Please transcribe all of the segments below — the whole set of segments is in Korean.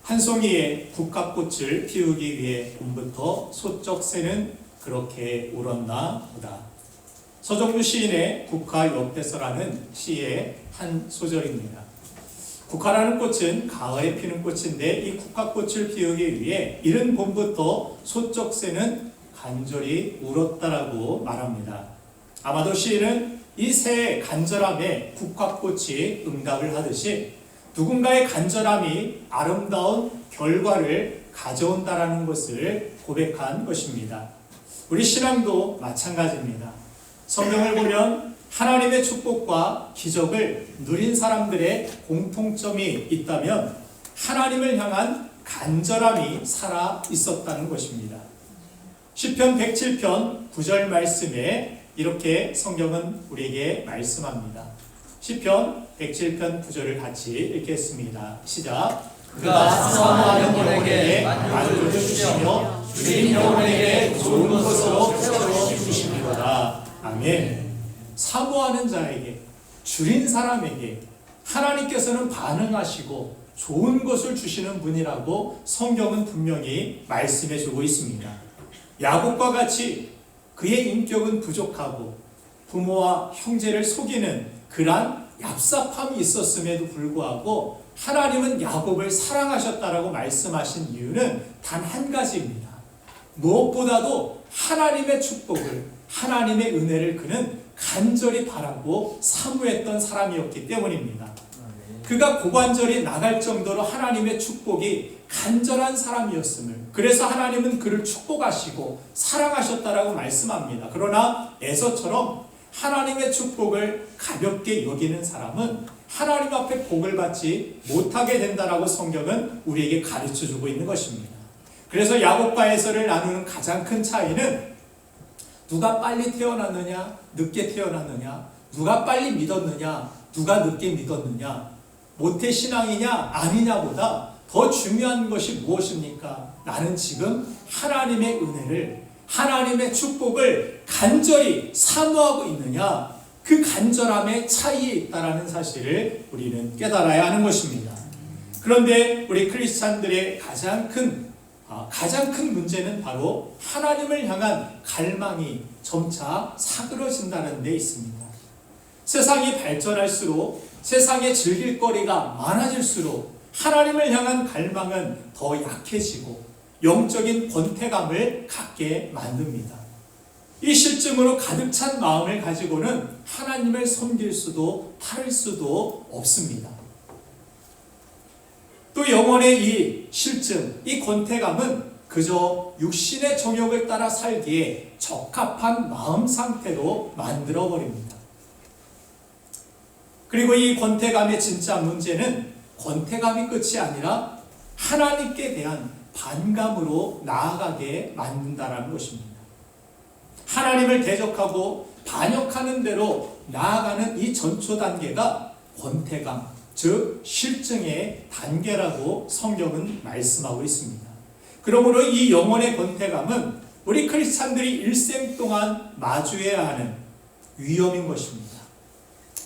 한 송이의 국화꽃을 피우기 위해 봄부터 소쩍 새는 그렇게 울었나 보다. 서정주 시인의 국화 옆에서라는 시의 한 소절입니다. 국화라는 꽃은 가을에 피는 꽃인데 이 국화꽃을 피우기 위해 이른 봄부터 소쩍 새는 간절히 울었다라고 말합니다. 아마도 시인은 이 새의 간절함에 국화꽃이 응답을 하듯이 누군가의 간절함이 아름다운 결과를 가져온다라는 것을 고백한 것입니다. 우리 신앙도 마찬가지입니다. 성경을 보면 하나님의 축복과 기적을 누린 사람들의 공통점이 있다면 하나님을 향한 간절함이 살아 있었다는 것입니다. 시편 107편 9절 말씀에 이렇게 성경은 우리에게 말씀합니다. 시편 107편 9절을 같이 읽겠습니다. 시작. 그가 사모하는 영혼에게 만족을 주시며 주인 영혼에게 좋은 것으로 채워주시리로다. 아멘. 사모하는 자에게, 줄인 사람에게 하나님께서는 반응하시고 좋은 것을 주시는 분이라고 성경은 분명히 말씀해 주고 있습니다. 야곱과 같이 그의 인격은 부족하고 부모와 형제를 속이는 그러한 얍삽함이 있었음에도 불구하고 하나님은 야곱을 사랑하셨다라고 말씀하신 이유는 단 한 가지입니다. 무엇보다도 하나님의 축복을, 하나님의 은혜를 그는 간절히 바라고 사모했던 사람이었기 때문입니다. 그가 고관절이 나갈 정도로 하나님의 축복이 간절한 사람이었음을, 그래서 하나님은 그를 축복하시고 사랑하셨다라고 말씀합니다. 그러나 에서처럼 하나님의 축복을 가볍게 여기는 사람은 하나님 앞에 복을 받지 못하게 된다라고 성경은 우리에게 가르쳐주고 있는 것입니다. 그래서 야곱과 에서를 나누는 가장 큰 차이는 누가 빨리 태어났느냐, 늦게 태어났느냐, 누가 빨리 믿었느냐, 누가 늦게 믿었느냐, 모태신앙이냐 아니냐보다 더 중요한 것이 무엇입니까? 나는 지금 하나님의 은혜를, 하나님의 축복을 간절히 사모하고 있느냐, 그 간절함의 차이에 있다는 사실을 우리는 깨달아야 하는 것입니다. 그런데 우리 크리스찬들의 가장 큰 문제는 바로 하나님을 향한 갈망이 점차 사그러진다는 데 있습니다. 세상이 발전할수록, 세상에 즐길 거리가 많아질수록 하나님을 향한 갈망은 더 약해지고 영적인 권태감을 갖게 만듭니다. 이 실증으로 가득 찬 마음을 가지고는 하나님을 섬길 수도 다를 수도 없습니다. 또 영혼의 이 실증, 이 권태감은 그저 육신의 정욕을 따라 살기에 적합한 마음 상태로 만들어버립니다. 그리고 이 권태감의 진짜 문제는 권태감이 끝이 아니라 하나님께 대한 반감으로 나아가게 만든다는 것입니다. 하나님을 대적하고 반역하는 대로 나아가는 이 전초 단계가 권태감, 즉 실증의 단계라고 성경은 말씀하고 있습니다. 그러므로 이 영혼의 권태감은 우리 크리스찬들이 일생 동안 마주해야 하는 위험인 것입니다.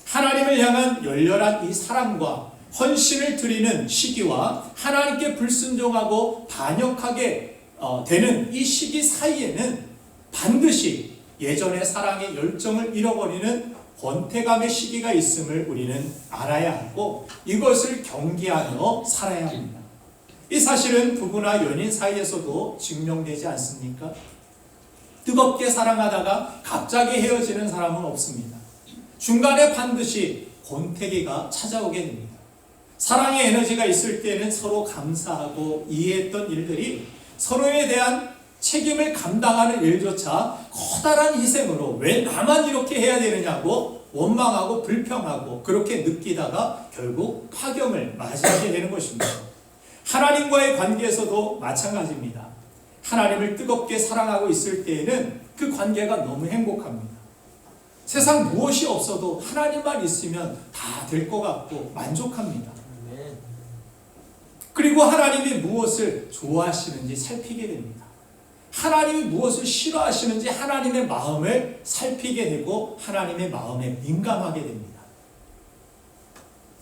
하나님을 향한 열렬한 이 사랑과 헌신을 드리는 시기와 하나님께 불순종하고 반역하게 되는 이 시기 사이에는 반드시 예전의 사랑의 열정을 잃어버리는 권태감의 시기가 있음을 우리는 알아야 하고 이것을 경계하며 살아야 합니다. 이 사실은 부부나 연인 사이에서도 증명되지 않습니까? 뜨겁게 사랑하다가 갑자기 헤어지는 사람은 없습니다. 중간에 반드시 권태기가 찾아오게 됩니다. 사랑의 에너지가 있을 때는 서로 감사하고 이해했던 일들이 서로에 대한 책임을 감당하는 일조차 커다란 희생으로 왜 나만 이렇게 해야 되느냐고 원망하고 불평하고 그렇게 느끼다가 결국 파경을 맞이하게 되는 것입니다. 하나님과의 관계에서도 마찬가지입니다. 하나님을 뜨겁게 사랑하고 있을 때에는 그 관계가 너무 행복합니다. 세상 무엇이 없어도 하나님만 있으면 다 될 것 같고 만족합니다. 그리고 하나님이 무엇을 좋아하시는지 살피게 됩니다. 하나님이 무엇을 싫어하시는지 하나님의 마음을 살피게 되고 하나님의 마음에 민감하게 됩니다.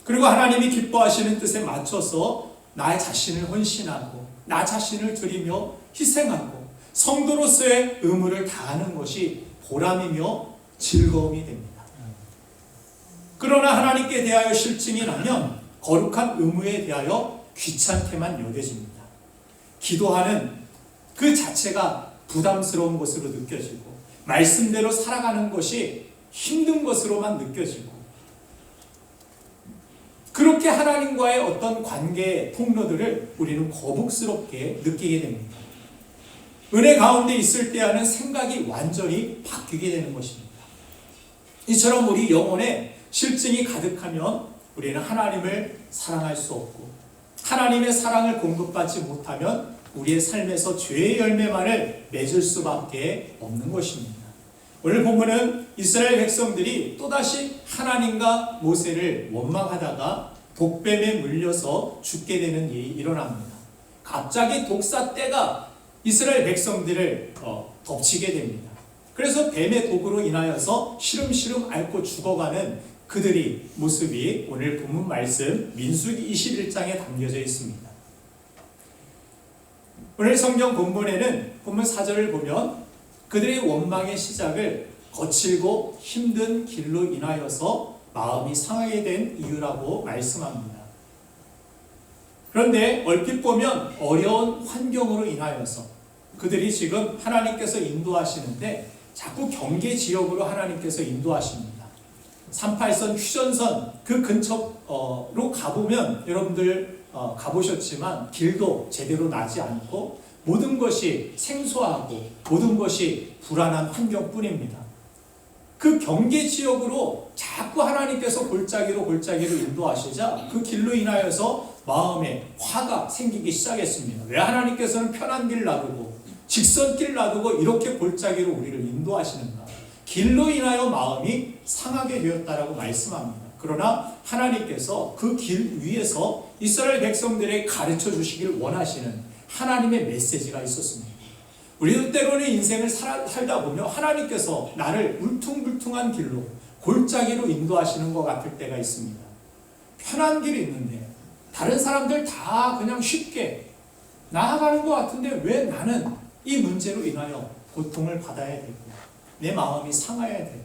그리고 하나님이 기뻐하시는 뜻에 맞춰서 나의 자신을 헌신하고 나 자신을 드리며 희생하고 성도로서의 의무를 다하는 것이 보람이며 즐거움이 됩니다. 그러나 하나님께 대하여 실증이 나면 거룩한 의무에 대하여 귀찮게만 여겨집니다. 기도하는 그 자체가 부담스러운 것으로 느껴지고 말씀대로 살아가는 것이 힘든 것으로만 느껴지고 그렇게 하나님과의 어떤 관계 통로들을 우리는 거북스럽게 느끼게 됩니다. 은혜 가운데 있을 때와는 생각이 완전히 바뀌게 되는 것입니다. 이처럼 우리 영혼에 실증이 가득하면 우리는 하나님을 사랑할 수 없고 하나님의 사랑을 공급받지 못하면 우리의 삶에서 죄의 열매만을 맺을 수밖에 없는 것입니다. 오늘 본문은 이스라엘 백성들이 또다시 하나님과 모세를 원망하다가 독뱀에 물려서 죽게 되는 일이 일어납니다. 갑자기 독사떼가 이스라엘 백성들을 덮치게 됩니다. 그래서 뱀의 독으로 인하여서 시름시름 앓고 죽어가는 그들의 모습이 오늘 본문 말씀 민수기 21장에 담겨져 있습니다. 오늘 성경 본문에는 본문 4절을 보면 그들의 원망의 시작을 거칠고 힘든 길로 인하여서 마음이 상하게 된 이유라고 말씀합니다. 그런데 얼핏 보면 어려운 환경으로 인하여서 그들이 지금 하나님께서 인도하시는데 자꾸 경계 지역으로 하나님께서 인도하십니다. 38선 휴전선 그 근처로 가보면 여러분들 가보셨지만 길도 제대로 나지 않고 모든 것이 생소하고 모든 것이 불안한 환경뿐입니다. 그 경계 지역으로 자꾸 하나님께서 골짜기로 인도하시자 그 길로 인하여서 마음에 화가 생기기 시작했습니다. 왜 하나님께서는 편한 길 놔두고 직선길 놔두고 이렇게 골짜기로 우리를 인도하시는가? 길로 인하여 마음이 상하게 되었다라고 말씀합니다. 그러나 하나님께서 그 길 위에서 이스라엘 백성들에게 가르쳐 주시길 원하시는 하나님의 메시지가 있었습니다. 우리도 때로는 인생을 살다 보면 하나님께서 나를 울퉁불퉁한 길로 골짜기로 인도하시는 것 같을 때가 있습니다. 편한 길이 있는데 다른 사람들 다 그냥 쉽게 나아가는 것 같은데 왜 나는 이 문제로 인하여 고통을 받아야 되고 내 마음이 상해야 되고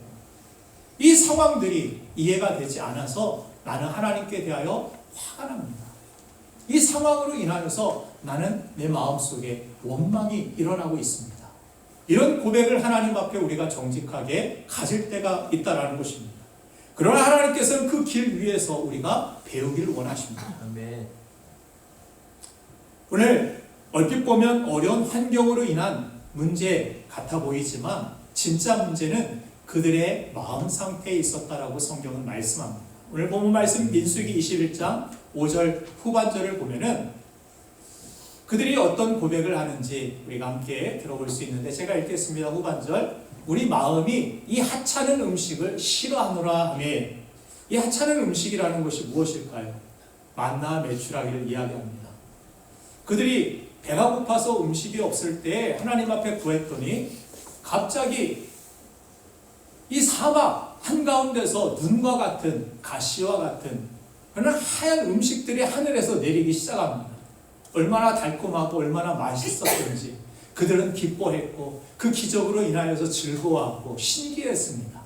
이 상황들이 이해가 되지 않아서 나는 하나님께 대하여 화가 납니다. 이 상황으로 인하여서 나는 내 마음속에 원망이 일어나고 있습니다. 이런 고백을 하나님 앞에 우리가 정직하게 가질 때가 있다는 것입니다. 그러나 하나님께서는 그 길 위에서 우리가 배우기를 원하십니다. 아멘. 오늘 얼핏 보면 어려운 환경으로 인한 문제 같아 보이지만 진짜 문제는 그들의 마음 상태에 있었다라고 성경은 말씀합니다. 오늘 본문 말씀 민수기 21장 5절 후반절을 보면은 그들이 어떤 고백을 하는지 우리가 함께 들어볼 수 있는데 제가 읽겠습니다. 후반절. 우리 마음이 이 하찮은 음식을 싫어하노라 하며 이 하찮은 음식이라는 것이 무엇일까요? 만나 메추라기를 이야기합니다. 그들이 배가 고파서 음식이 없을 때 하나님 앞에 구했더니 갑자기 이 사막 한가운데서 눈과 같은 가시와 같은 그런 하얀 음식들이 하늘에서 내리기 시작합니다. 얼마나 달콤하고 얼마나 맛있었던지 그들은 기뻐했고 그 기적으로 인하여서 즐거워하고 신기했습니다.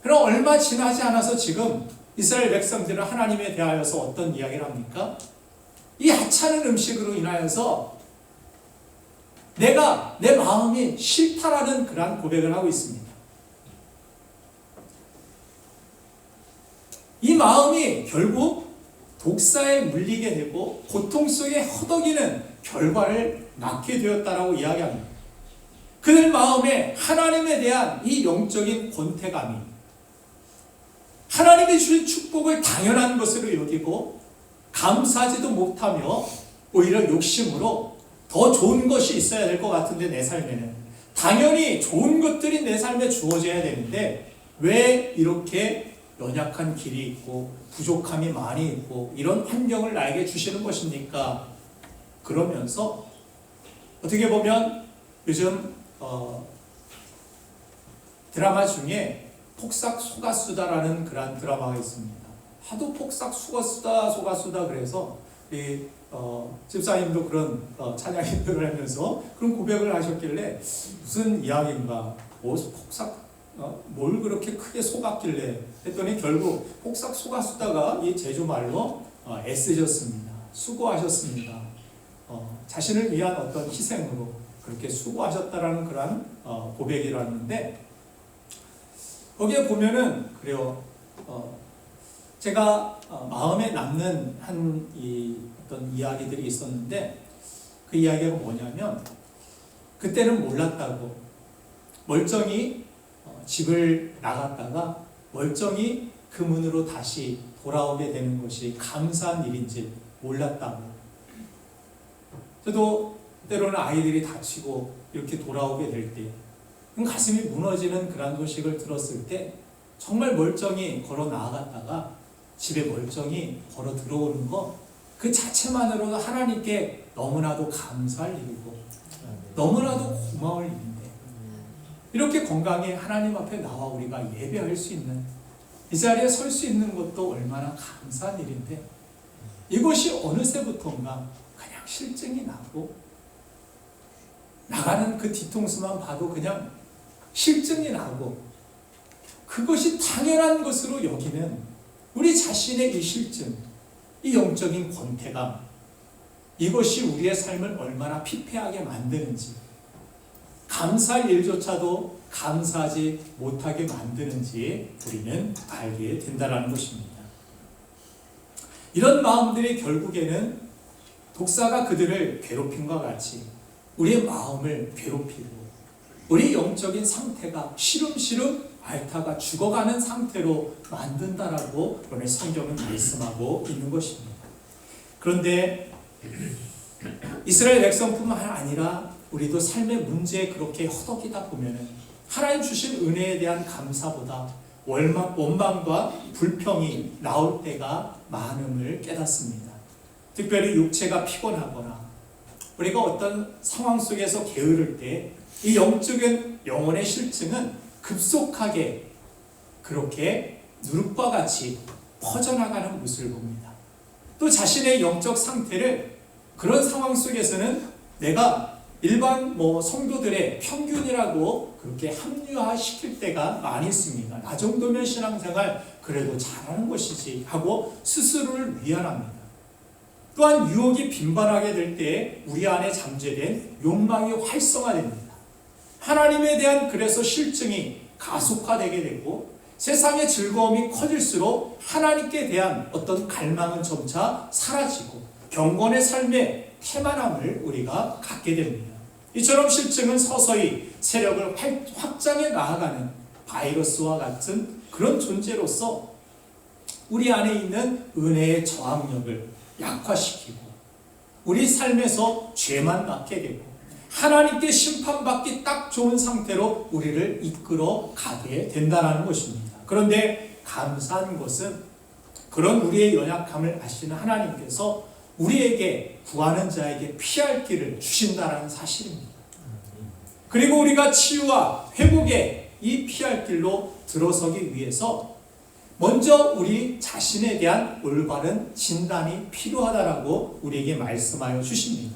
그럼 얼마 지나지 않아서 지금 이스라엘 백성들은 하나님에 대하여서 어떤 이야기를 합니까? 이 하찮은 음식으로 인하여서 내가 내 마음이 싫다라는 그러한 고백을 하고 있습니다. 이 마음이 결국 독사에 물리게 되고 고통 속에 허덕이는 결과를 낳게 되었다라고 이야기합니다. 그들 마음에 하나님에 대한 이 영적인 권태감이 하나님이 주신 축복을 당연한 것으로 여기고 감사하지도 못하며 오히려 욕심으로 더 좋은 것이 있어야 될 것 같은데 내 삶에는 당연히 좋은 것들이 내 삶에 주어져야 되는데 왜 이렇게 연약한 길이 있고 부족함이 많이 있고 이런 환경을 나에게 주시는 것입니까? 그러면서 어떻게 보면 요즘 드라마 중에 폭삭 속았수다라는 그런 드라마가 있습니다. 하도 폭삭 속았수다 그래서 우리 집사님도 그런 찬양 인도를 하면서 그런 고백을 하셨길래 무슨 이야기인가, 폭삭 뭘 그렇게 크게 속았길래 했더니 결국 폭삭 속았다가 이 제주말로 애쓰셨습니다. 수고하셨습니다. 자신을 위한 어떤 희생으로 그렇게 수고하셨다라는 그러한 고백이라는데, 거기에 보면은 그래요. 제가 마음에 남는 어떤 이야기들이 있었는데, 그 이야기가 뭐냐면, 그때는 몰랐다고 멀쩡히 집을 나갔다가 멀쩡히 그 문으로 다시 돌아오게 되는 것이 감사한 일인지 몰랐다고. 저도 때로는 아이들이 다치고 이렇게 돌아오게 될 때 가슴이 무너지는 그런 소식을 들었을 때 정말 멀쩡히 걸어 나아갔다가 집에 멀쩡히 걸어 들어오는 것, 그 자체만으로도 하나님께 너무나도 감사할 일이고 너무나도 고마울 일인데, 이렇게 건강히 하나님 앞에 나와 우리가 예배할 수 있는, 이 자리에 설 수 있는 것도 얼마나 감사한 일인데, 이것이 어느새부턴가 그냥 실증이 나고, 나가는 그 뒤통수만 봐도 그냥 실증이 나고, 그것이 당연한 것으로 여기는 우리 자신의 이 실증, 이 영적인 권태감, 이것이 우리의 삶을 얼마나 피폐하게 만드는지, 감사할 일조차도 감사하지 못하게 만드는지 우리는 알게 된다는 것입니다. 이런 마음들이 결국에는 독사가 그들을 괴롭힘과 같이 우리의 마음을 괴롭히고, 우리 영적인 상태가 시름시름 앓다가 죽어가는 상태로 만든다라고 오늘 성경은 말씀하고 있는 것입니다. 그런데 이스라엘 백성뿐만 아니라 우리도 삶의 문제에 그렇게 허덕이다 보면은 하나님 주신 은혜에 대한 감사보다 원망과 불평이 나올 때가 많음을 깨닫습니다. 특별히 육체가 피곤하거나 우리가 어떤 상황 속에서 게으를 때 이 영적인 영혼의 실증은 급속하게 그렇게 누룩과 같이 퍼져나가는 모습을 봅니다. 또 자신의 영적 상태를 그런 상황 속에서는 내가 일반 성도들의 평균이라고 그렇게 합리화시킬 때가 많이 있습니다. 나 정도면 신앙생활 그래도 잘하는 것이지 하고 스스로를 위안합니다. 또한 유혹이 빈번하게 될 때 우리 안에 잠재된 욕망이 활성화됩니다. 하나님에 대한 그래서 실증이 가속화되게 되고, 세상의 즐거움이 커질수록 하나님께 대한 어떤 갈망은 점차 사라지고 경건의 삶의 태만함을 우리가 갖게 됩니다. 이처럼 실증은 서서히 세력을 확장해 나아가는 바이러스와 같은 그런 존재로서 우리 안에 있는 은혜의 저항력을 약화시키고, 우리 삶에서 죄만 낳게 되고 하나님께 심판받기 딱 좋은 상태로 우리를 이끌어 가게 된다는 것입니다. 그런데 감사한 것은 그런 우리의 연약함을 아시는 하나님께서 우리에게 구하는 자에게 피할 길을 주신다는 사실입니다. 그리고 우리가 치유와 회복의 이 피할 길로 들어서기 위해서 먼저 우리 자신에 대한 올바른 진단이 필요하다라고 우리에게 말씀하여 주십니다.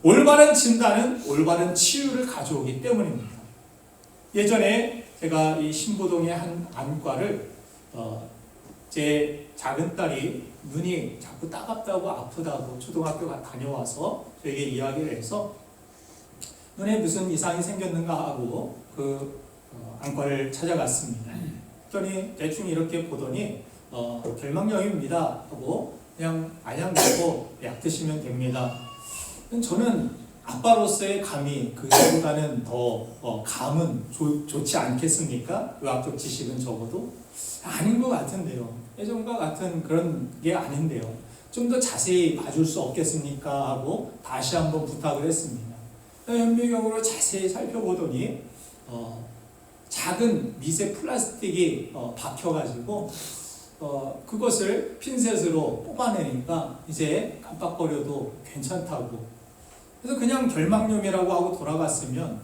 올바른 진단은 올바른 치유를 가져오기 때문입니다. 예전에 제가 이 신보동의 한 안과를 제 작은 딸이 눈이 자꾸 따갑다고 아프다고 초등학교 다녀와서 저에게 이야기를 해서 눈에 무슨 이상이 생겼는가 하고 그 안과를 찾아갔습니다. 그랬더니 대충 이렇게 보더니 결막염입니다 하고 그냥 안약 먹고 약 드시면 됩니다. 저는 아빠로서의 감이 그보다는 더 감은 좋지 않겠습니까? 의학적 지식은 적어도 아닌 것 같은데요. 예전과 같은 그런 게 아닌데요. 좀 더 자세히 봐줄 수 없겠습니까? 하고 다시 한번 부탁을 했습니다. 현미경으로 자세히 살펴보더니 작은 미세 플라스틱이 박혀가지고 그것을 핀셋으로 뽑아내니까 이제 깜빡거려도 괜찮다고. 그래서 그냥 결막염이라고 하고 돌아갔으면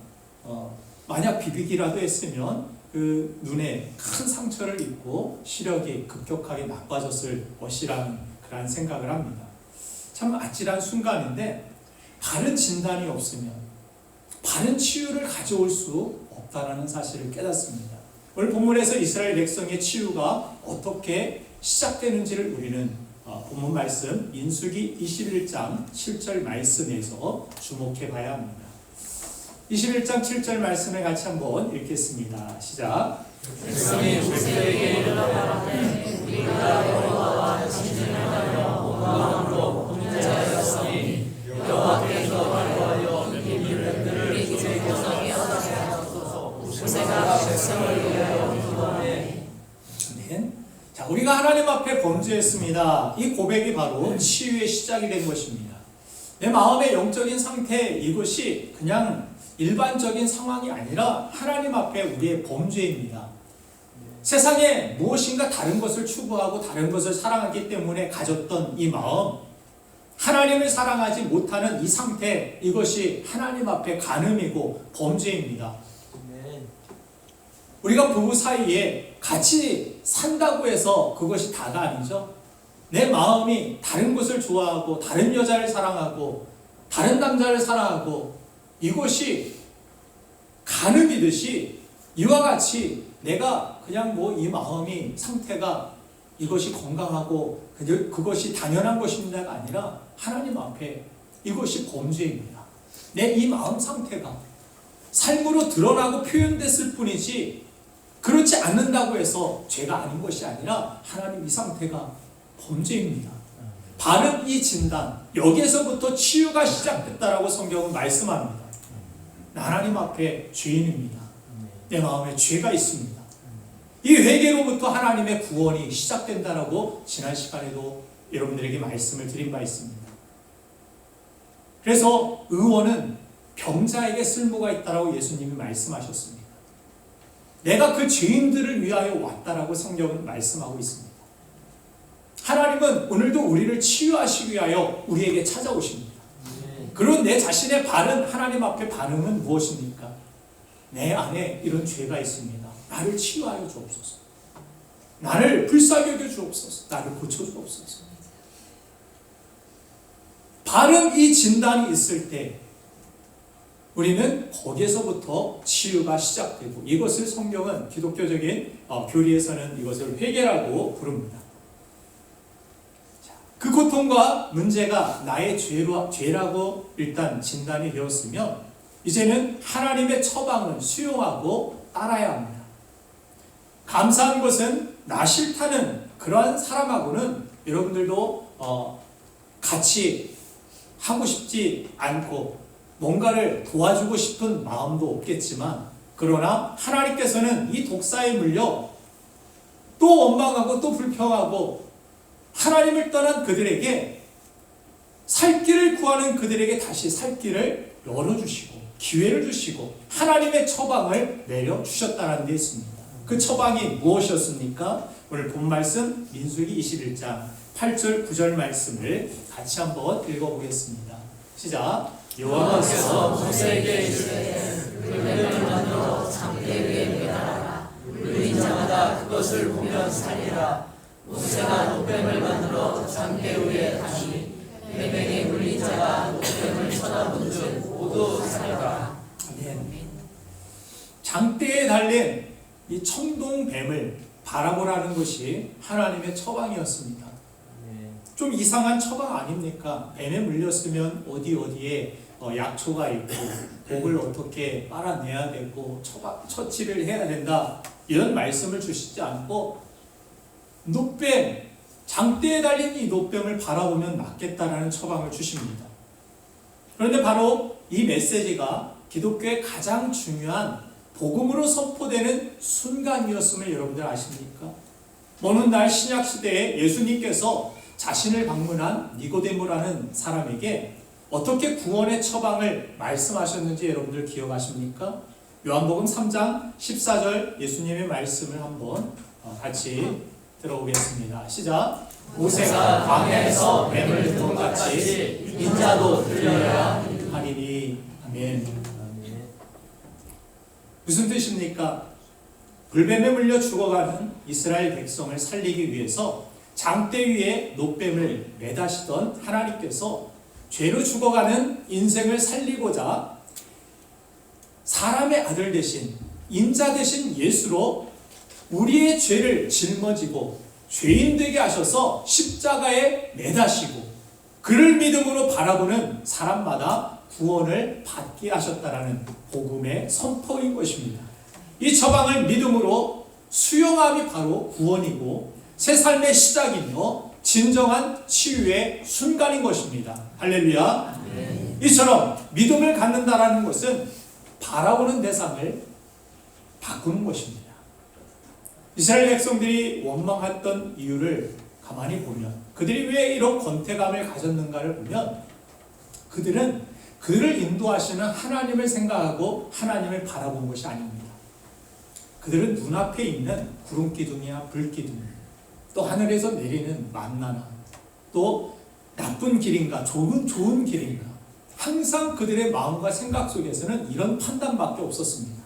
만약 비비기라도 했으면 그 눈에 큰 상처를 입고 시력이 급격하게 나빠졌을 것이라는 그런 생각을 합니다. 참 아찔한 순간인데 바른 진단이 없으면 바른 치유를 가져올 수 없다라는 사실을 깨닫습니다. 오늘 본문에서 이스라엘 백성의 치유가 어떻게 시작되는지를 우리는 본문 말씀 민수기 21장 7절 말씀에서 주목해 봐야 합니다. 21장 7절 말씀을 같이 한번 읽겠습니다. 시작. 백성이 모세에게 이르되 우리가 여호와와 친진하여 온 마음으로 범죄하였으니 여호와께서 기뻐하여 이 일들을 우리에게 하소서. 모세가 백성을 위하여 기도하되. 자, 우리가 하나님 앞에 범죄했습니다. 이 고백이 바로 치유의 시작이 된 것입니다. 내 마음의 영적인 상태, 이것이 그냥 일반적인 상황이 아니라 하나님 앞에 우리의 범죄입니다. 세상에 무엇인가 다른 것을 추구하고 다른 것을 사랑하기 때문에 가졌던 이 마음, 하나님을 사랑하지 못하는 이 상태, 이것이 하나님 앞에 간음이고 범죄입니다. 우리가 부부 사이에 같이 산다고 해서 그것이 다가 아니죠. 내 마음이 다른 것을 좋아하고 다른 여자를 사랑하고 다른 남자를 사랑하고 이것이 간음이듯이 이와 같이 내가 그냥 이 마음이 상태가 이것이 건강하고 그것이 당연한 것입니다가 아니라 하나님 앞에 이것이 범죄입니다. 내 이 마음 상태가 삶으로 드러나고 표현됐을 뿐이지 그렇지 않는다고 해서 죄가 아닌 것이 아니라 하나님 이 상태가 범죄입니다. 바른 이 진단, 여기에서부터 치유가 시작됐다라고 성경은 말씀합니다. 하나님 앞에 죄인입니다. 내 마음에 죄가 있습니다. 이 회개로부터 하나님의 구원이 시작된다라고 지난 시간에도 여러분들에게 말씀을 드린 바 있습니다. 그래서 의원은 병자에게 쓸모가 있다라고 예수님이 말씀하셨습니다. 내가 그 죄인들을 위하여 왔다라고 성경은 말씀하고 있습니다. 하나님은 오늘도 우리를 치유하시기 위하여 우리에게 찾아오십니다. 그런 내 자신의 바른 하나님 앞에 반응은 무엇입니까? 내 안에 이런 죄가 있습니다. 나를 치유하여 주옵소서. 나를 불쌍히 여겨 주옵소서. 나를 고쳐 주옵소서. 바른 이 진단이 있을 때 우리는 거기에서부터 치유가 시작되고 이것을 성경은 기독교적인 교리에서는 이것을 회개라고 부릅니다. 그 고통과 문제가 나의 죄라고 일단 진단이 되었으면 이제는 하나님의 처방을 수용하고 따라야 합니다. 감사한 것은 나 싫다는 그러한 사람하고는 여러분들도 같이 하고 싶지 않고 뭔가를 도와주고 싶은 마음도 없겠지만 그러나 하나님께서는 이 독사에 물려 또 원망하고 또 불평하고 하나님을 떠난 그들에게 살 길을 구하는 그들에게 다시 살 길을 열어주시고 기회를 주시고 하나님의 처방을 내려주셨다는 데 있습니다. 그 처방이 무엇이었습니까? 오늘 본 말씀 민수기 21장 8절 9절 말씀을 같이 한번 읽어보겠습니다. 시작. 여호와께서 모세에게 이르시되 돌뱀을 만들어 장대 위에 매달아라. 물린 자마다 그것을 보면 살리라. 모세가 노뱀을 만들어 장대 위에 다니 뱀에게 물린 자가 노뱀을 쳐다본즉 모두 살려라. 장대에 달린 이 청동뱀을 바라보라는 것이 하나님의 처방이었습니다. 좀 이상한 처방 아닙니까? 뱀에 물렸으면 어디에 약초가 있고 목을 어떻게 빨아내야 되고 처치를 해야 된다 이런 말씀을 주시지 않고 노뱀, 장대에 달린 이 노뱀을 바라보면 낫겠다라는 처방을 주십니다. 그런데 바로 이 메시지가 기독교의 가장 중요한 복음으로 선포되는 순간이었음을 여러분들 아십니까? 어느 날 신약시대에 예수님께서 자신을 방문한 니고데모라는 사람에게 어떻게 구원의 처방을 말씀하셨는지 여러분들 기억하십니까? 요한복음 3장 14절 예수님의 말씀을 한번 같이 들어보겠습니다. 시작. 모세가 광야에서 뱀을 든 것 같이 인자도 들려야 하리니. 아멘. 무슨 뜻입니까? 불뱀에 물려 죽어가는 이스라엘 백성을 살리기 위해서 장대 위에 노뱀을 매다시던 하나님께서 죄로 죽어가는 인생을 살리고자 사람의 아들 대신 인자 대신 예수로 우리의 죄를 짊어지고 죄인 되게 하셔서 십자가에 매다시고 그를 믿음으로 바라보는 사람마다 구원을 받게 하셨다라는 복음의 선포인 것입니다. 이 처방을 믿음으로 수용함이 바로 구원이고 새 삶의 시작이며 진정한 치유의 순간인 것입니다. 할렐루야. 이처럼 믿음을 갖는다라는 것은 바라보는 대상을 바꾸는 것입니다. 이스라엘 백성들이 원망했던 이유를 가만히 보면 그들이 왜 이런 권태감을 가졌는가를 보면 그들은 그를 인도하시는 하나님을 생각하고 하나님을 바라본 것이 아닙니다. 그들은 눈앞에 있는 구름기둥이나 불기둥, 또 하늘에서 내리는 만나나, 또 나쁜 길인가 좋은 길인가, 항상 그들의 마음과 생각 속에서는 이런 판단밖에 없었습니다.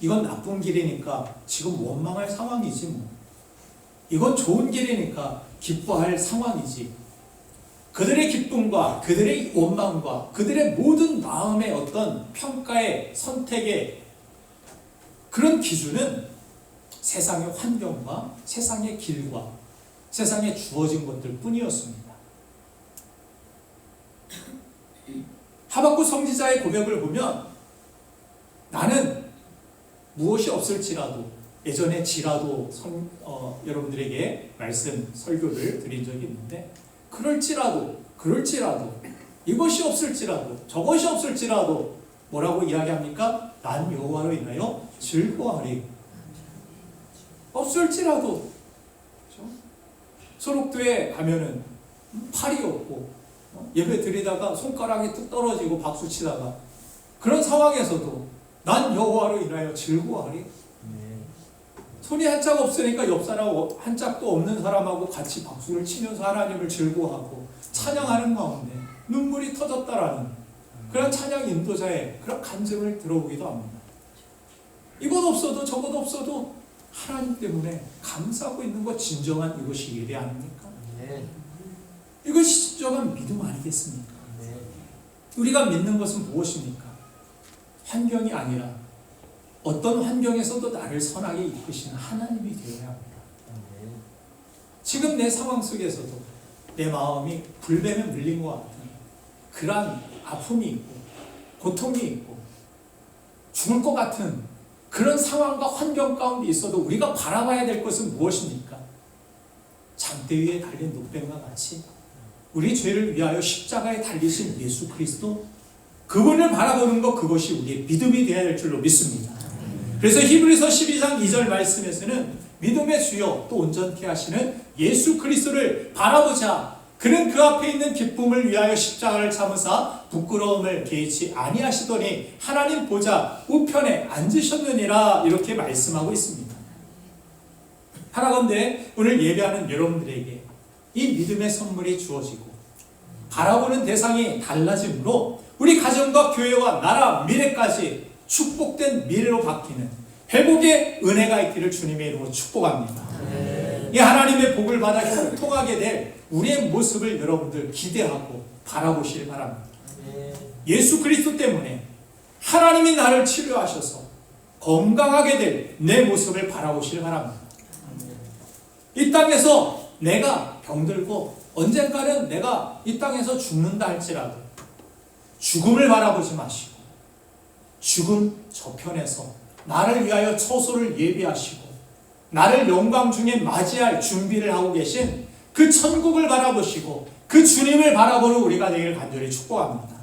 이건 나쁜 길이니까 지금 원망할 상황이지 뭐. 이건 좋은 길이니까 기뻐할 상황이지. 그들의 기쁨과 그들의 원망과 그들의 모든 마음의 어떤 평가의 선택의 그런 기준은 세상의 환경과 세상의 길과 세상에 주어진 것들 뿐이었습니다. 하박국 선지자의 고백을 보면 나는 무엇이 없을지라도 예전에 지라도 여러분들에게 말씀 설교를 드린 적이 있는데 그럴지라도 이것이 없을지라도 저것이 없을지라도 뭐라고 이야기합니까? 난 여호와로 인하여 즐거워하리. 없을지라도 그렇죠? 소록도에 가면은 팔이 없고 예배 드리다가 손가락이 뚝 떨어지고 박수 치다가 그런 상황에서도 난 여호와로 인하여 즐거워하리. 손이 한 짝 없으니까 옆 사람 한 짝도 없는 사람하고 같이 박수를 치면서 하나님을 즐거워하고 찬양하는 가운데 눈물이 터졌다라는 그런 찬양 인도자의 그런 간증을 들어보기도 합니다. 이것 없어도 저것 없어도 하나님 때문에 감사하고 있는 것 진정한 이것이 예배 아닙니까? 이것이 진정한 믿음 아니겠습니까? 우리가 믿는 것은 무엇입니까? 환경이 아니라 어떤 환경에서도 나를 선하게 이끄시는 하나님이 되어야 합니다. 지금 내 상황 속에서도 내 마음이 불뱀에 물린 것 같은 그러한 아픔이 있고 고통이 있고 죽을 것 같은 그런 상황과 환경 가운데 있어도 우리가 바라봐야 될 것은 무엇입니까? 장대 위에 달린 노뱀과 같이 우리 죄를 위하여 십자가에 달리신 예수 그리스도 그분을 바라보는 것, 그것이 우리의 믿음이 되어야 될 줄로 믿습니다. 그래서 히브리서 12장 2절 말씀에서는 믿음의 주요 또 온전케 하시는 예수 그리스도를 바라보자. 그는 그 앞에 있는 기쁨을 위하여 십자가를 참으사 부끄러움을 개의치 아니하시더니 하나님 보좌 우편에 앉으셨느니라. 이렇게 말씀하고 있습니다. 하나건대 오늘 예배하는 여러분들에게 이 믿음의 선물이 주어지고 바라보는 대상이 달라짐으로 우리 가정과 교회와 나라 미래까지 축복된 미래로 바뀌는 회복의 은혜가 있기를 주님의 이름으로 축복합니다. 이 하나님의 복을 받아 형통하게 될 우리의 모습을 여러분들 기대하고 바라보시길 바랍니다. 예수 그리스도 때문에 하나님이 나를 치료하셔서 건강하게 될 내 모습을 바라보시길 바랍니다. 이 땅에서 내가 병들고 언젠가는 내가 이 땅에서 죽는다 할지라도 죽음을 바라보지 마시고 죽음 저편에서 나를 위하여 처소를 예비하시고 나를 영광 중에 맞이할 준비를 하고 계신 그 천국을 바라보시고 그 주님을 바라보는 우리가 되기를 간절히 축복합니다.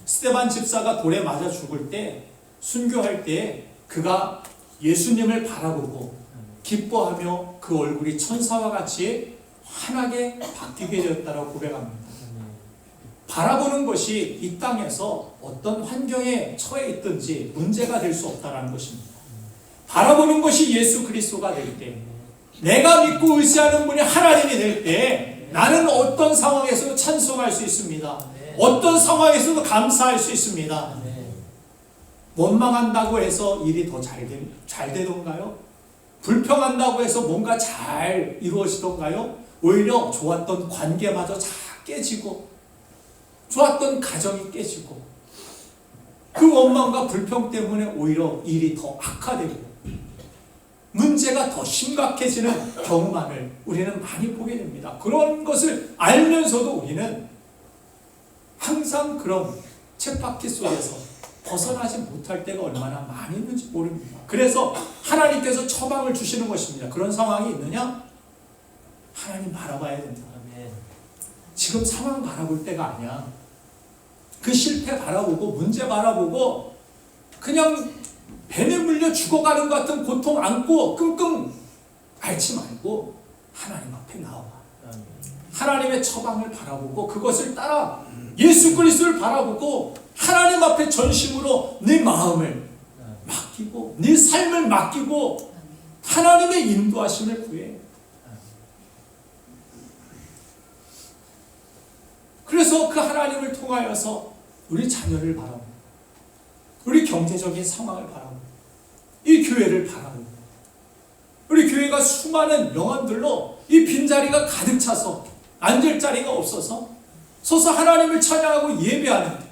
스데반 집사가 돌에 맞아 죽을 때 순교할 때 그가 예수님을 바라보고 기뻐하며 그 얼굴이 천사와 같이 환하게 바뀌게 되었다고 고백합니다. 바라보는 것이 이 땅에서 어떤 환경에 처해 있든지 문제가 될 수 없다는 것입니다. 바라보는 것이 예수 그리스도가 될 때, 내가 믿고 의지하는 분이 하나님이 될 때 나는 어떤 상황에서도 찬송할 수 있습니다. 어떤 상황에서도 감사할 수 있습니다. 원망한다고 해서 일이 더 잘 되던가요? 불평한다고 해서 뭔가 잘 이루어지던가요? 오히려 좋았던 관계마저 다 깨지고 좋았던 가정이 깨지고 그 원망과 불평 때문에 오히려 일이 더 악화되고 문제가 더 심각해지는 경우만을 우리는 많이 보게 됩니다. 그런 것을 알면서도 우리는 항상 그런 쳇바퀴 속에서 벗어나지 못할 때가 얼마나 많이 있는지 모릅니다. 그래서 하나님께서 처방을 주시는 것입니다. 그런 상황이 있느냐? 하나님 바라봐야 된다. 지금 상황 바라볼 때가 아니야. 그 실패 바라보고 문제 바라보고 그냥 뱀에 물려 죽어가는 것 같은 고통 안고 끙끙 앓지 말고 하나님 앞에 나와. 하나님의 처방을 바라보고 그것을 따라 예수 그리스도를 바라보고 하나님 앞에 전심으로 네 마음을 맡기고 네 삶을 맡기고 하나님의 인도하심을 구해. 그래서 그 하나님을 통하여서 우리 자녀를 바라보고 우리 경제적인 상황을 바라보고 이 교회를 바라보고 우리 교회가 수많은 영혼들로 이 빈자리가 가득 차서 앉을 자리가 없어서 서서 하나님을 찬양하고 예배하는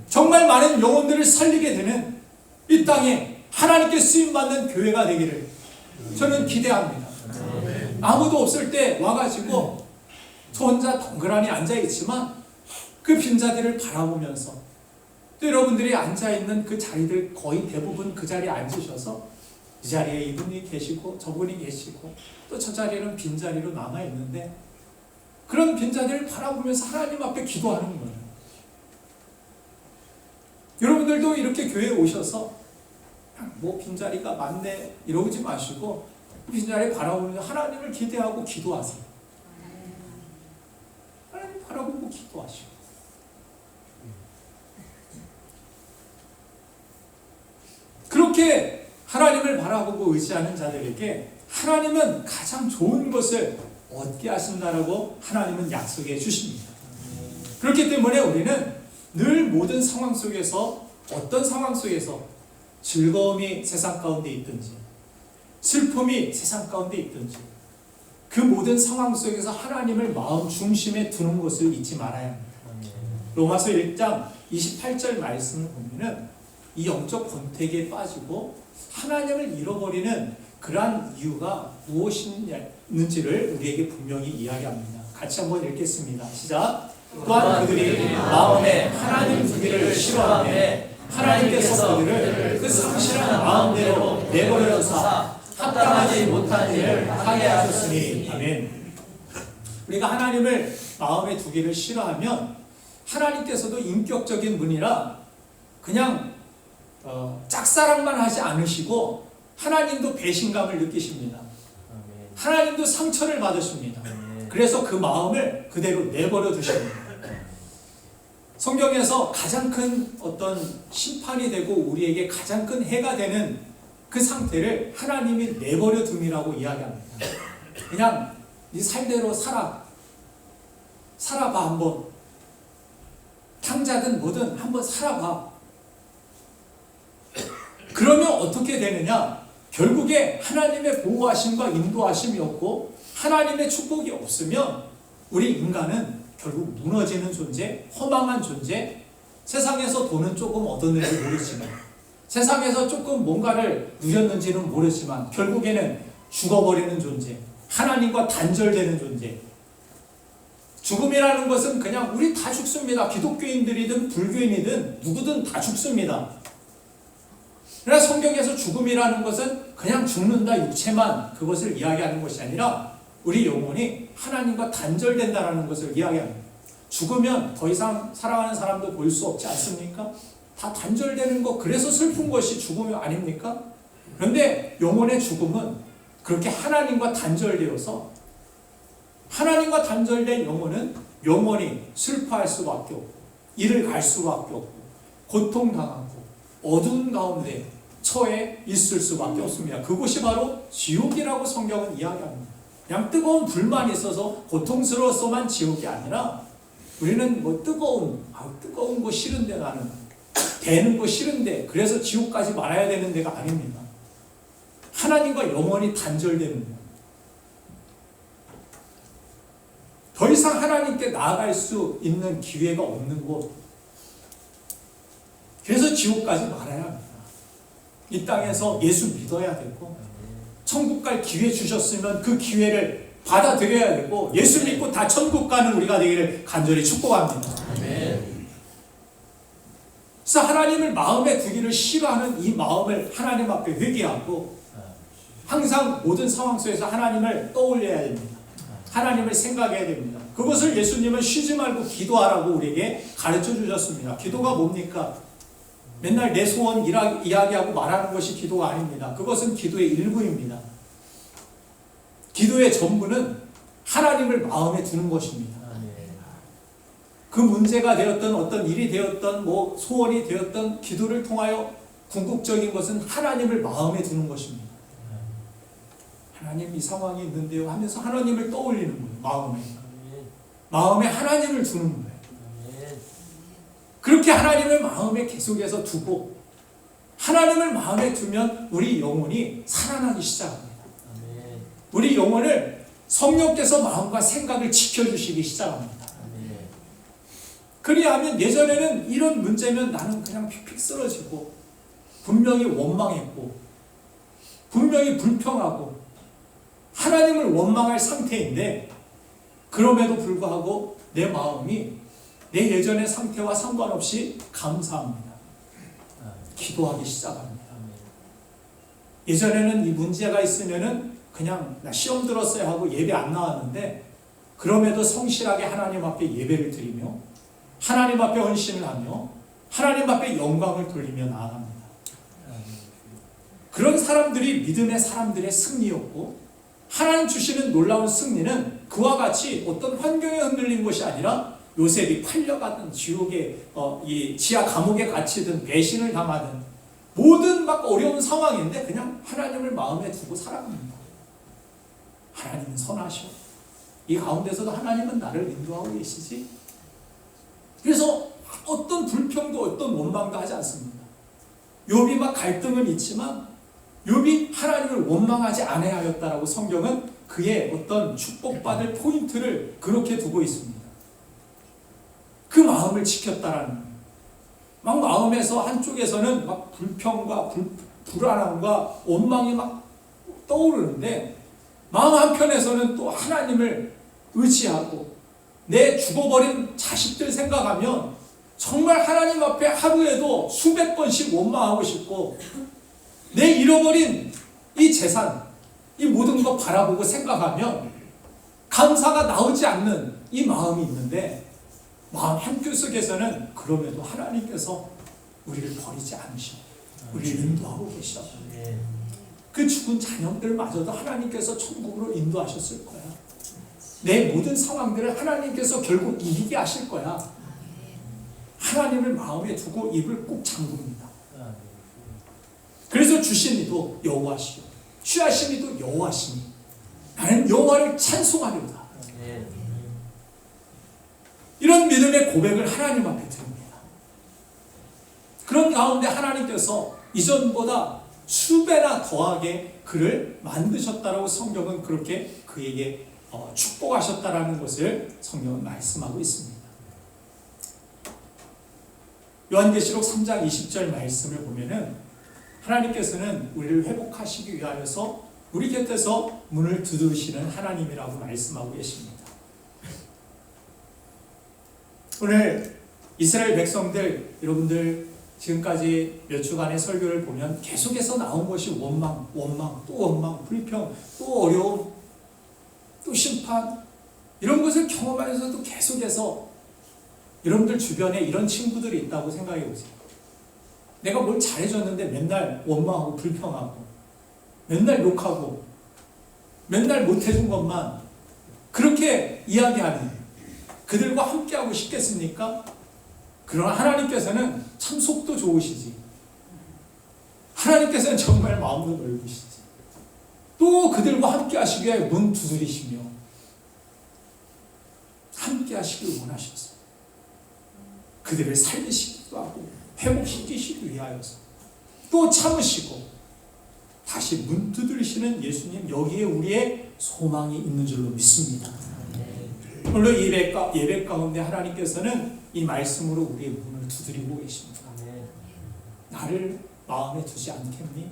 정말 많은 영혼들을 살리게 되는 이 땅에 하나님께 쓰임받는 교회가 되기를 저는 기대합니다. 아무도 없을 때 와가지고 저 혼자 덩그러니 앉아있지만 그 빈자리를 바라보면서 또 여러분들이 앉아있는 그 자리들 거의 대부분 그 자리에 앉으셔서 이 자리에 이분이 계시고 저분이 계시고 또 저 자리는 빈자리로 남아있는데 그런 빈자리를 바라보면서 하나님 앞에 기도하는 거예요. 여러분들도 이렇게 교회에 오셔서 뭐 빈자리가 많네 이러지 마시고 빈자리 바라보면서 하나님을 기대하고 기도하세요. 하나님 바라보고 기도하시고 그렇게 하나님을 바라보고 의지하는 자들에게 하나님은 가장 좋은 것을 얻게 하신다라고 하나님은 약속해 주십니다. 그렇기 때문에 우리는 늘 모든 상황 속에서 어떤 상황 속에서 즐거움이 세상 가운데 있든지 슬픔이 세상 가운데 있든지 그 모든 상황 속에서 하나님을 마음 중심에 두는 것을 잊지 말아야 합니다. 로마서 1장 28절 말씀을 보면은 이 영적 권태기에 빠지고 하나님을 잃어버리는 그러한 이유가 무엇인지를 우리에게 분명히 이야기합니다. 같이 한번 읽겠습니다. 시작. 또한 그들이 마음에 하나님 두기를 싫어하며 하나님께서 그들을 그 상실한 마음대로 내버려두사 합당하지 못한 일을 하게 하셨으니. 아멘. 우리가 하나님을 마음에 두기를 싫어하면 하나님께서도 인격적인 분이라 그냥 짝사랑만 하지 않으시고 하나님도 배신감을 느끼십니다. 하나님도 상처를 받으십니다. 그래서 그 마음을 그대로 내버려 두십니다. 성경에서 가장 큰 어떤 심판이 되고 우리에게 가장 큰 해가 되는 그 상태를 하나님이 내버려 둠이라고 이야기합니다. 그냥 네 살대로 살아봐 한번. 탕자든 뭐든 한번 살아봐. 그러면 어떻게 되느냐? 결국에 하나님의 보호하심과 인도하심이 없고 하나님의 축복이 없으면 우리 인간은 결국 무너지는 존재, 허망한 존재, 세상에서 돈은 조금 얻었는지 모르지만 세상에서 조금 뭔가를 누렸는지는 모르지만 결국에는 죽어버리는 존재, 하나님과 단절되는 존재. 죽음이라는 것은 그냥 우리 다 죽습니다. 기독교인들이든 불교인이든 누구든 다 죽습니다. 그러나 성경에서 죽음이라는 것은 그냥 죽는다 육체만 그것을 이야기하는 것이 아니라 우리 영혼이 하나님과 단절된다는 것을 이야기합니다. 죽으면 더 이상 사랑하는 사람도 볼 수 없지 않습니까? 다 단절되는 것, 그래서 슬픈 것이 죽음 아닙니까? 그런데 영혼의 죽음은 그렇게 하나님과 단절되어서 하나님과 단절된 영혼은 영원히 슬퍼할 수밖에 없고 이를 갈 수밖에 없고 고통당하고 어두운 가운데 처해 있을 수밖에 없습니다. 그곳이 바로 지옥이라고 성경은 이야기합니다. 그냥 뜨거운 불만 있어서 고통스러워서만 지옥이 아니라 우리는 뭐 뜨거운 거 싫은데 나는 대는 거 싫은데 그래서 지옥까지 말아야 되는 데가 아닙니다. 하나님과 영원히 단절되는 거예요. 더 이상 하나님께 나아갈 수 있는 기회가 없는 곳. 그래서 지옥 가지 말아야 합니다. 이 땅에서 예수 믿어야 되고, 천국 갈 기회 주셨으면 그 기회를 받아들여야 되고, 예수 믿고 다 천국 가는 우리가 되기를 간절히 축복합니다. 그래서 하나님을 마음에 두기를 싫어하는 이 마음을 하나님 앞에 회개하고, 항상 모든 상황 속에서 하나님을 떠올려야 됩니다. 하나님을 생각해야 됩니다. 그것을 예수님은 쉬지 말고 기도하라고 우리에게 가르쳐 주셨습니다. 기도가 뭡니까? 맨날 내 소원 이야기하고 말하는 것이 기도가 아닙니다. 그것은 기도의 일부입니다. 기도의 전부는 하나님을 마음에 두는 것입니다. 그 문제가 되었던 어떤 일이 되었던 소원이 되었던 기도를 통하여 궁극적인 것은 하나님을 마음에 두는 것입니다. 하나님 이 상황이 있는데요 하면서 하나님을 떠올리는 거예요. 마음에 하나님을 두는 거예요. 그렇게 하나님을 마음에 계속해서 두고, 하나님을 마음에 두면 우리 영혼이 살아나기 시작합니다. 우리 영혼을 성령께서 마음과 생각을 지켜주시기 시작합니다. 그리하면 예전에는 이런 문제면 나는 그냥 픽픽 쓰러지고, 분명히 원망했고, 분명히 불평하고, 하나님을 원망할 상태인데, 그럼에도 불구하고 내 마음이 내 예전의 상태와 상관없이 감사합니다. 기도하기 시작합니다. 예전에는 이 문제가 있으면은 그냥 나 시험 들었어야 하고 예배 안 나왔는데, 그럼에도 성실하게 하나님 앞에 예배를 드리며, 하나님 앞에 헌신을 하며, 하나님 앞에 영광을 돌리며 나아갑니다. 그런 사람들이 믿음의 사람들의 승리였고, 하나님 주시는 놀라운 승리는 그와 같이 어떤 환경에 흔들린 것이 아니라 요셉이 팔려가든 지옥의 이 지하 감옥에 갇히든 배신을 당하든 모든 막 어려운 상황인데 그냥 하나님을 마음에 두고 살아갑니다. 하나님은 선하셔. 이 가운데서도 하나님은 나를 인도하고 계시지. 그래서 어떤 불평도 어떤 원망도 하지 않습니다. 욥이 막 갈등은 있지만 욥이 하나님을 원망하지 않아야 하였다라고 성경은 그의 어떤 축복받을 포인트를 그렇게 두고 있습니다. 그 마음을 지켰다라는 거예요. 막 마음에서 한쪽에서는 막 불평과 불안함과 원망이 막 떠오르는데, 마음 한편에서는 또 하나님을 의지하고, 내 죽어버린 자식들 생각하면 정말 하나님 앞에 하루에도 수백 번씩 원망하고 싶고, 내 잃어버린 이 재산, 이 모든 것 바라보고 생각하면 감사가 나오지 않는 이 마음이 있는데, 마음 한구석에서는 그럼에도 하나님께서 우리를 버리지 않으시고 우리를 인도하고 계셔. 그 죽은 자녀들마저도 하나님께서 천국으로 인도하셨을 거야. 내 모든 상황들을 하나님께서 결국 이기게 하실 거야. 하나님을 마음에 두고 입을 꼭 잠굽니다. 그래서 주신 이도 여호와시요 취하신 이도 여호와시니 나는 여호와를 찬송하리로다. 이런 믿음의 고백을 하나님 앞에 드립니다. 그런 가운데 하나님께서 이전보다 수배나 더하게 그를 만드셨다라고 성경은 그렇게 그에게 축복하셨다라는 것을 성경은 말씀하고 있습니다. 요한계시록 3장 20절 말씀을 보면은 하나님께서는 우리를 회복하시기 위하여서 우리 곁에서 문을 두드리시는 하나님이라고 말씀하고 계십니다. 오늘 이스라엘 백성들, 여러분들 지금까지 몇 주간의 설교를 보면 계속해서 나온 것이 원망, 또 원망, 불평, 또 어려움, 또 심판, 이런 것을 경험하면서도 계속해서 여러분들 주변에 이런 친구들이 있다고 생각해 보세요. 내가 뭘 잘해줬는데 맨날 원망하고 불평하고 맨날 욕하고 맨날 못해준 것만 그렇게 이야기하는 그들과 함께하고 싶겠습니까? 그러나 하나님께서는 참 속도 좋으시지. 하나님께서는 정말 마음도 넓으시지. 또 그들과 함께 하시기 위해 문 두드리시며 함께 하시길 원하셨어요. 그들을 살리시기도 하고 회복시키시기 위하여서 또 참으시고 다시 문 두드리시는 예수님, 여기에 우리의 소망이 있는 줄로 믿습니다. 물론 예배 가운데 하나님께서는 이 말씀으로 우리의 문을 두드리고 계십니다. 나를 마음에 두지 않겠니?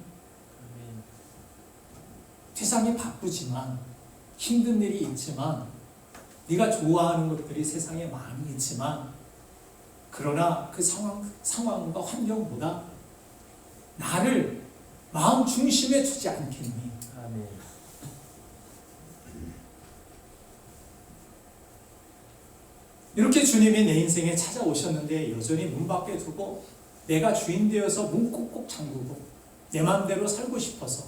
세상이 바쁘지만 힘든 일이 있지만 네가 좋아하는 것들이 세상에 많이 있지만 그러나 그 상황과 환경보다 나를 마음 중심에 두지 않겠니? 이렇게 주님이 내 인생에 찾아오셨는데 여전히 문 밖에 두고 내가 주인 되어서 문 꼭꼭 잠그고 내 마음대로 살고 싶어서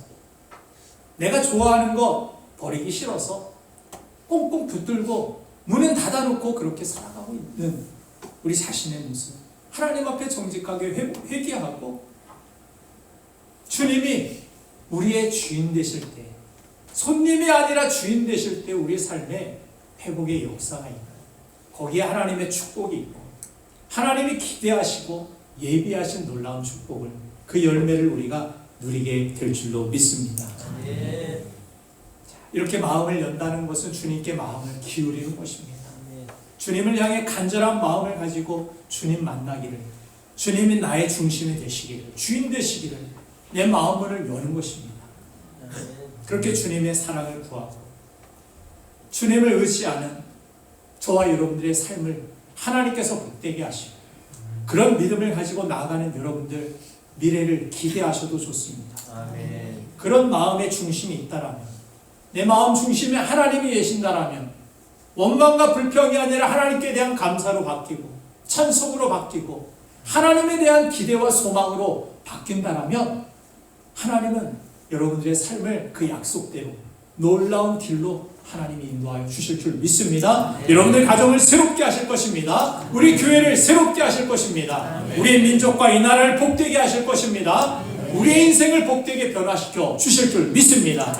내가 좋아하는 거 버리기 싫어서 꽁꽁 붙들고 문은 닫아놓고 그렇게 살아가고 있는 우리 자신의 모습, 하나님 앞에 정직하게 회개하고 주님이 우리의 주인 되실 때, 손님이 아니라 주인 되실 때 우리의 삶에 회복의 역사가 있고 거기에 하나님의 축복이 있고 하나님이 기대하시고 예비하신 놀라운 축복을, 그 열매를 우리가 누리게 될 줄로 믿습니다. 이렇게 마음을 연다는 것은 주님께 마음을 기울이는 것입니다. 주님을 향해 간절한 마음을 가지고 주님 만나기를, 주님이 나의 중심이 되시기를, 주인 되시기를 내 마음문을 여는 것입니다. 그렇게 주님의 사랑을 구하고 주님을 의지하는 저와 여러분들의 삶을 하나님께서 복되게 하시고 그런 믿음을 가지고 나아가는 여러분들 미래를 기대하셔도 좋습니다. 그런 마음의 중심이 있다라면, 내 마음 중심에 하나님이 계신다라면 원망과 불평이 아니라 하나님께 대한 감사로 바뀌고 찬송으로 바뀌고 하나님에 대한 기대와 소망으로 바뀐다라면 하나님은 여러분들의 삶을 그 약속대로 놀라운 길로 하나님이 인도하여 주실 줄 믿습니다. 여러분들 가정을 새롭게 하실 것입니다. 우리 교회를 새롭게 하실 것입니다. 우리의 민족과 이 나라를 복되게 하실 것입니다. 우리의 인생을 복되게 변화시켜 주실 줄 믿습니다.